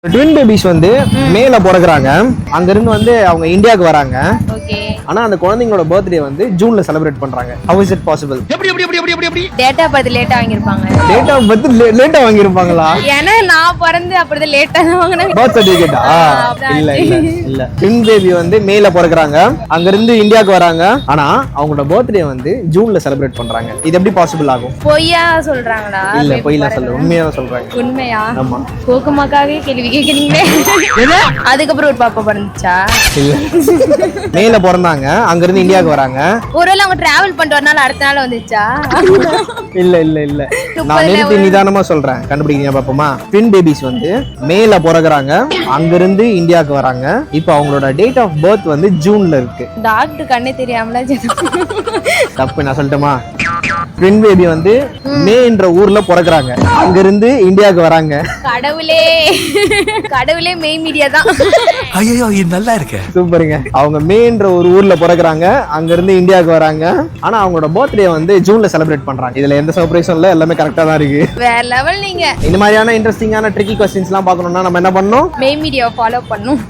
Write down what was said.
Twin babies வந்து மேல பிறகுறாங்க, அங்க இருந்து வந்து அவங்க இந்தியாவுக்கு வராங்க. ஆனா அந்த குழந்தைங்களோட பர்த்டே வந்து ஜூன்ல செலிப்ரேட் பண்றாங்க. How is it possible? Date of birth லேட்டா வாங்கிருப்பாங்க. டேட் ஆஃப் பர்த் லேட்டா வாங்கிருப்பாங்களா? ஏன்னா நான் பிறந்து அப்படிதான் லேட்டா தான் வாங்கினேன். பர்த் சர்டிபிகேட்டா? இல்ல இல்ல இல்ல. ட்வின் பேபி வந்து மேல பிறகுறாங்க, அங்க இருந்து இந்தியாவுக்கு வராங்க. ஆனா அவங்களோட பர்த்டே வந்து ஜூன்ல செலிப்ரேட் பண்றாங்க. இது எப்படி பாசிபிள் ஆகும்? பொய்யா சொல்றாங்களா? இல்ல பொய்லாம் சொல்ல, உண்மையா தான் சொல்றாங்க. உண்மையா? ஆமா. கோக்குமாக்காவே கேள்வி கேக்குறீங்களே. அதுக்கப்புறம் ஒரு பாப்பா பிறந்துச்சா? இல்ல, மேல பிறந்தாங்க, அங்க இருந்து இந்தியாவுக்கு வராங்க. ஒருவேளை அவங்க டிராவல் பண்ணிட்டு வரனால அடுத்த நாள் வந்துச்சா? இல்ல இல்ல இல்ல, நான் நிறுத்தி நிதானமா சொல்றேன், கண்டுபிடிக்கிறீங்க பாப்போமா? ட்வின் பேபிஸ் வந்து மேல பிறகுறாங்க, அங்க இருந்து இந்தியாவுக்கு வராங்க. இப்போ அவங்களோட டேட் ஆஃப் பர்த் வந்து ஜூன்ல இருக்கு. டாக்டர் கண்ணே தெரியாமல தப்பு நான் சொல்லட்டுமா? ட்வின் பேபி வந்து மே என்ற ஊர்ல பிறகுறாங்க, அங்க இருந்து இந்தியாவுக்கு வராங்க. கடவுளே கடவுளே மெயின் மீடியா தான். ஐயோ இது நல்லா இருக்கு. சூப்பருங்க. அவங்க மே என்ற ஒரு ஊர்ல பிறகுறாங்க, அங்க இருந்து இந்தியாவுக்கு வராங்க. ஆனா அவங்களோட பர்த்டே வந்து ஜூன்ல செலிப்ரேட் பண்றாங்க. இதுல எந்த சர்ப்ரைஸும் இல்ல, எல்லாமே கரெக்டா தான் இருக்கு. வேற லெவல். நீங்க இந்த மாதிரியான இன்ட்ரெஸ்டிங்கான ட்ரிக்கி क्वेश्चंस எல்லாம் பார்க்கணும்னா நம்ம என்ன பண்ணணும்? மெயின் மீடியாவை ஃபாலோ பண்ணணும்.